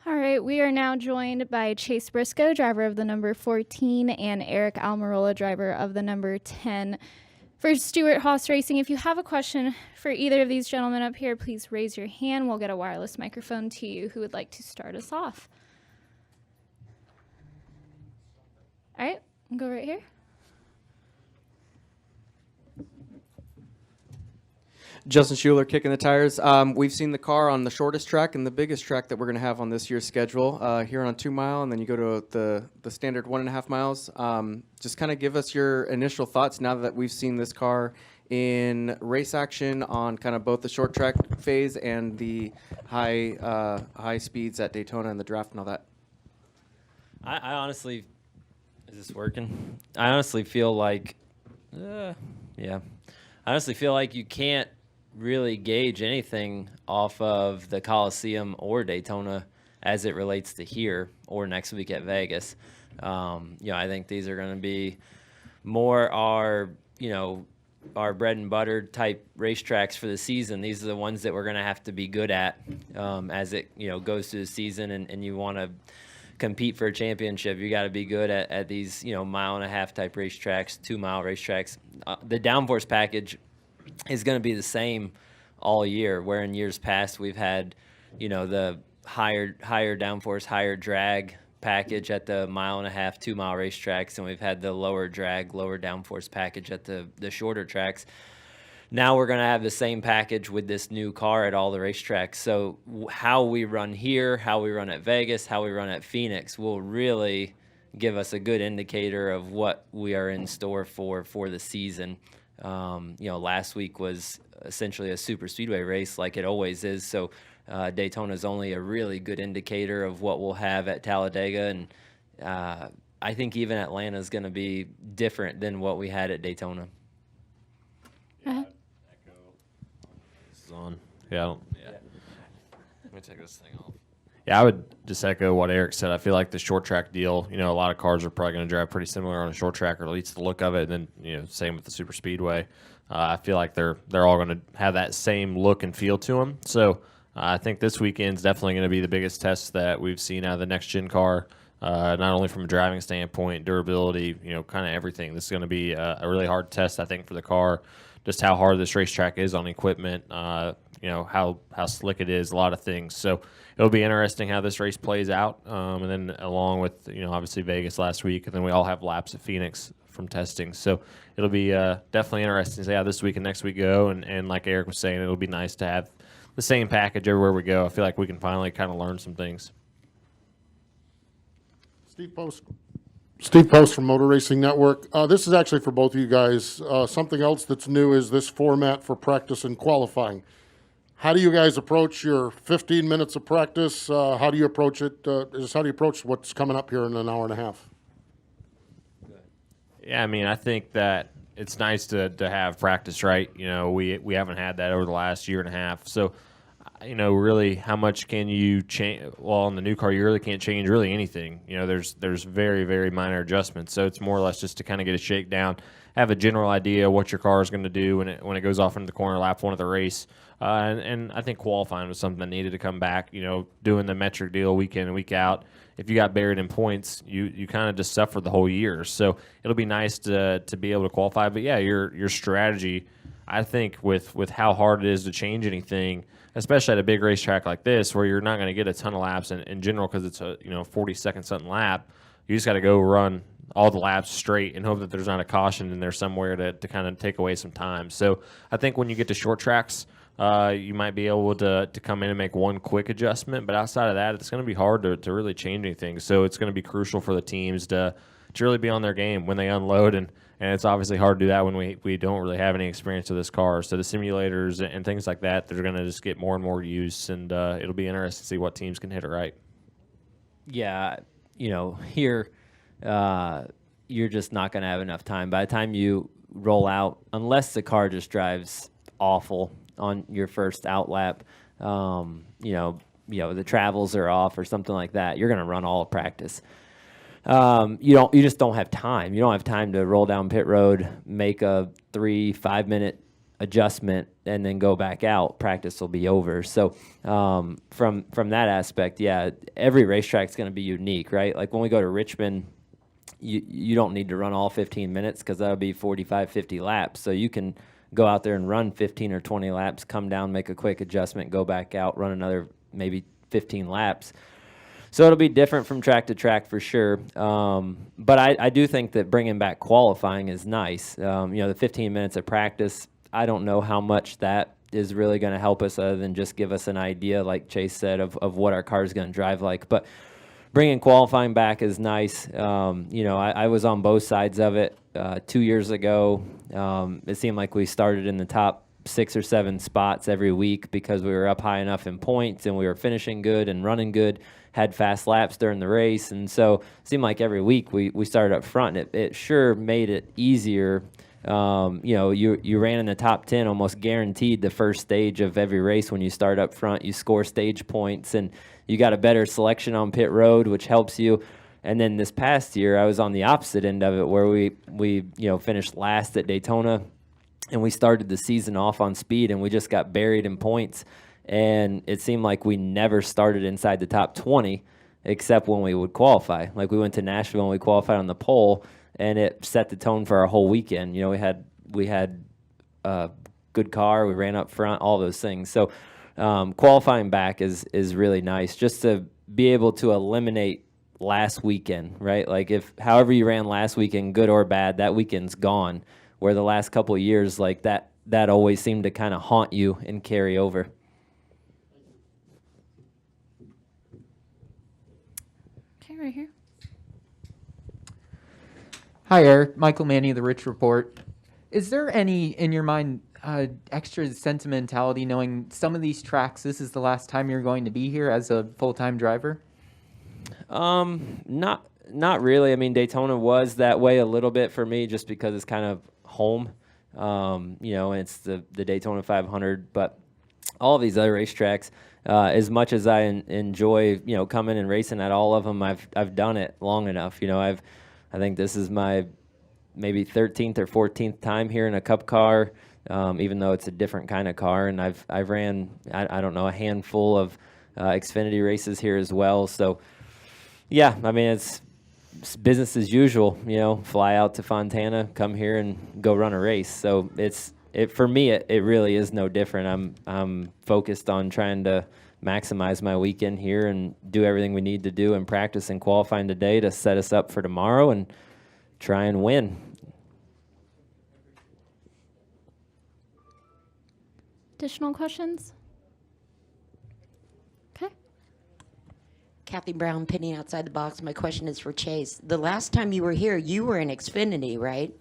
All right, we are now joined by Chase Briscoe, driver of the number 14, and Aric Almirola, driver of the number 10. For Stewart Haas Racing, if you have a question for either of these gentlemen up here, please raise your hand. We'll get a wireless microphone to you. Who would like to start us off? All right, we'll go right here. Justin Schuler kicking the tires. We've seen the car on the shortest track and the biggest track that we're going to have on this year's schedule here on 2 mile, and then you go to the standard 1.5 miles. Just kind of give us your initial thoughts now that we've seen this car in race action on kind of both the short track phase and the high speeds at Daytona and the draft and all that. I honestly, is this working? I honestly feel like, I honestly feel like you can't really gauge anything off of the Coliseum or Daytona as it relates to here or next week at Vegas. I think these are going to be more our bread and butter type racetracks for the season. These are the ones that we're going to have to be good at as it goes through the season, and you want to compete for a championship. You got to be good at these 1.5 mile type racetracks, 2 mile racetracks. The downforce package is going to be the same all year, where in years past we've had the higher downforce, higher drag package at the 1.5 mile, 2 mile racetracks, and we've had the lower drag, lower downforce package at the shorter tracks. Now we're going to have the same package with this new car at all the racetracks. So how we run here, how we run at Vegas, how we run at Phoenix will really give us a good indicator of what we are in store for the season. Last week was essentially a super speedway race like it always is. So Daytona is only a really good indicator of what we'll have at Talladega. And I think even Atlanta is going to be different than what we had at Daytona. Uh-huh. This is on. Yeah. Let me take this thing off. Yeah, I would just echo what Aric said. I feel like the short track deal, a lot of cars are probably going to drive pretty similar on a short track, or at least the look of it. And then, same with the super speedway. I feel like they're all going to have that same look and feel to them. So I think this weekend's definitely going to be the biggest test that we've seen out of the next gen car, not only from a driving standpoint, durability, kind of everything. This is going to be a really hard test, I think, for the car. Just how hard this racetrack is on equipment, how slick it is, a lot of things. So it'll be interesting how this race plays out. And then along with, obviously Vegas last week, and then we all have laps at Phoenix from testing. So it'll be definitely interesting to see how this week and next week go. And like Aric was saying, it'll be nice to have the same package everywhere we go. I feel like we can finally kind of learn some things. Steve Post from Motor Racing Network. This is actually for both of you guys. Something else that's new is this format for practice and qualifying. How do you guys approach your 15 minutes of practice? How do you approach it? How do you approach what's coming up here in an hour and a half? Yeah, I think that it's nice to have practice, right? We haven't had that over the last year and a half. So, really, how much can you change? Well, on the new car, you really can't change really anything. There's very, very minor adjustments. So it's more or less just to kind of get a shakedown, have a general idea what your car is going to do when it goes off into the corner, lap one of the race. And I think qualifying was something that needed to come back. Doing the metric deal week in and week out. If you got buried in points, you kind of just suffered the whole year. So it'll be nice to be able to qualify. But yeah, your strategy, I think, with how hard it is to change anything, especially at a big racetrack like this, where you're not going to get a ton of laps in general because it's a 40-second something lap. You just got to go run all the laps straight and hope that there's not a caution in there somewhere to kind of take away some time. So I think when you get to short tracks, you might be able to come in and make one quick adjustment, but outside of that, it's going to be hard to really change anything. So it's going to be crucial for the teams to really be on their game when they unload, and it's obviously hard to do that when we don't really have any experience with this car. So the simulators and things like that, they're going to just get more and more use, and it'll be interesting to see what teams can hit it right. Yeah, here you're just not going to have enough time. By the time you roll out, unless the car just drives awful on your first out lap, the travels are off or something like that, you're going to run all of practice. You just don't have time. You don't have time to roll down pit road, make a 3-5 minute adjustment and then go back out, practice will be over. So from that aspect, yeah, every racetrack is going to be unique, right? Like when we go to Richmond, you don't need to run all 15 minutes because that'll be 45, 50 laps. So you can go out there and run 15 or 20 laps, come down, make a quick adjustment, go back out, run another maybe 15 laps. So it'll be different from track to track for sure. But I do think that bringing back qualifying is nice. The 15 minutes of practice, I don't know how much that is really going to help us other than just give us an idea, like Chase said, of what our car is going to drive like. But bringing qualifying back is nice. I was on both sides of it 2 years ago. It seemed like we started in the top 6 or 7 spots every week because we were up high enough in points and we were finishing good and running good, had fast laps during the race. And so it seemed like every week we started up front. It sure made it easier. You ran in the top 10 almost guaranteed the first stage of every race. When you start up front, you score stage points and you got a better selection on pit road, which helps you. And then this past year, I was on the opposite end of it where we finished last at Daytona and we started the season off on speed and we just got buried in points. And it seemed like we never started inside the top 20 except when we would qualify. Like we went to Nashville and we qualified on the pole, and it set the tone for our whole weekend. We had a good car, we ran up front, all those things. So qualifying back is really nice, just to be able to eliminate last weekend, right? Like if however you ran last weekend, good or bad, that weekend's gone. Where the last couple of years, like that always seemed to kind of haunt you and carry over. Okay, right here. Hi, Aric. Michael Manny of the Rich Report. Is there any, in your mind, extra sentimentality knowing some of these tracks, this is the last time you're going to be here as a full-time driver? Not really. I mean, Daytona was that way a little bit for me just because it's kind of home, and it's the Daytona 500. But all of these other racetracks, as much as I enjoy, coming and racing at all of them, I've done it long enough. I think this is my maybe 13th or 14th time here in a Cup car, even though it's a different kind of car. And I've ran, I don't know, a handful of Xfinity races here as well. So, yeah, I mean, it's business as usual, fly out to Fontana, come here and go run a race. So for me, it really is no different. I'm focused on trying to maximize my weekend here and do everything we need to do in practice and qualifying today to set us up for tomorrow and try and win. Additional questions? Okay. Kathy Brown, pinning outside the box. My question is for Chase. The last time you were here, you were in Xfinity, right?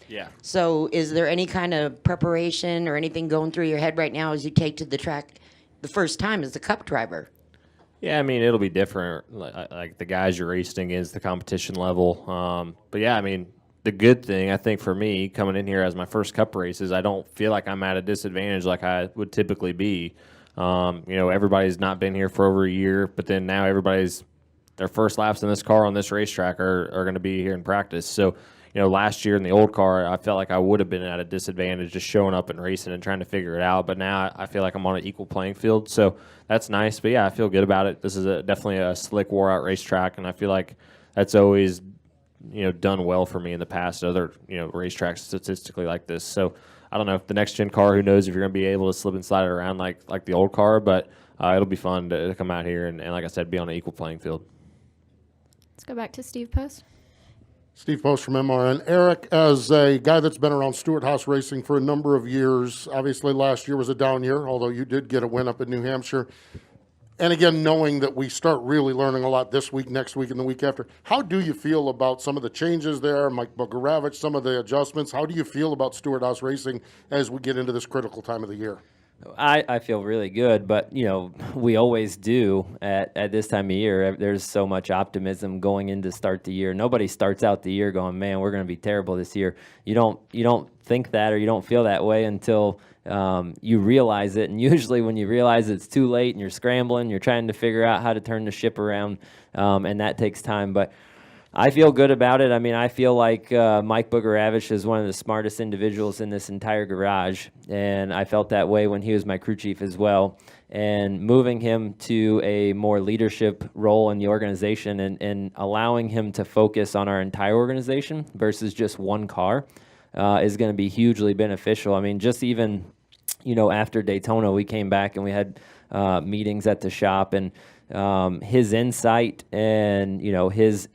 Yeah. So is there any kind of preparation or anything going through your head right now as you take to the track the first time as a Cup driver? Yeah, I mean, it'll be different, like the guys you're racing against, the competition level. But, yeah, I mean, the good thing, I think, for me, coming in here as my first Cup race is I don't feel like I'm at a disadvantage like I would typically be. Everybody's not been here for over a year, but then now their first laps in this car on this racetrack are going to be here in practice. So, last year in the old car, I felt like I would have been at a disadvantage just showing up and racing and trying to figure it out. But now I feel like I'm on an equal playing field. So that's nice. But, yeah, I feel good about it. This is definitely a slick, wore-out racetrack, and I feel like that's always, done well for me in the past, other, racetracks statistically like this. So I don't know if the next-gen car, who knows if you're going to be able to slip and slide it around like the old car. But it'll be fun to come out here and, like I said, be on an equal playing field. Let's go back to Steve Post. Steve Post from MRN. Aric, as a guy that's been around Stewart Haas Racing for a number of years, obviously last year was a down year, although you did get a win up in New Hampshire. And again, knowing that we start really learning a lot this week, next week, and the week after, how do you feel about some of the changes there, Mike Bugaravich, some of the adjustments? How do you feel about Stewart Haas Racing as we get into this critical time of the year? I feel really good, but we always do at this time of year. There's so much optimism going into start the year. Nobody starts out the year going, "Man, we're going to be terrible this year." You don't think that, or you don't feel that way until you realize it. And usually, when you realize it's too late and you're scrambling, you're trying to figure out how to turn the ship around, and that takes time. But I feel good about it. I mean, I feel like Mike Boogeravich is one of the smartest individuals in this entire garage, and I felt that way when he was my crew chief as well. And moving him to a more leadership role in the organization and allowing him to focus on our entire organization versus just one car is going to be hugely beneficial. I mean, just even, after Daytona, we came back and we had meetings at the shop, and his insight and his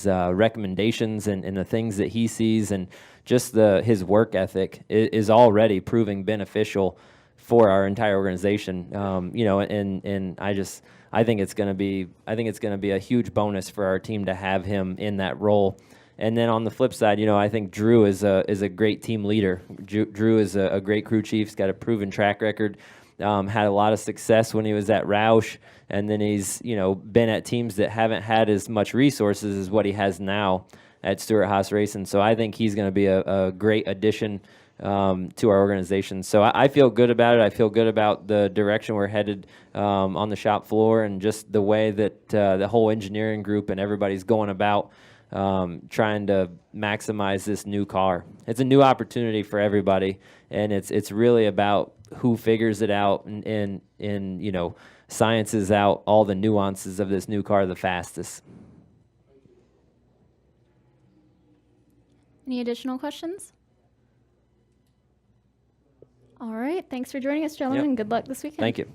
recommendations and the things that he sees and just his work ethic is already proving beneficial for our entire organization. And I think it's going to be a huge bonus for our team to have him in that role. And then on the flip side, I think Drew is a great team leader. Drew is a great crew chief. He's got a proven track record. Had a lot of success when he was at Roush, and then he's been at teams that haven't had as much resources as what he has now at Stewart-Haas Racing. So I think he's going to be a great addition to our organization. So I feel good about it. I feel good about the direction we're headed on the shop floor, and just the way that the whole engineering group and everybody's going about trying to maximize this new car. It's a new opportunity for everybody, and it's really about who figures it out and sciences out all the nuances of this new car the fastest. Any additional questions? All right. Thanks for joining us, gentlemen. Yep. Good luck this weekend. Thank you.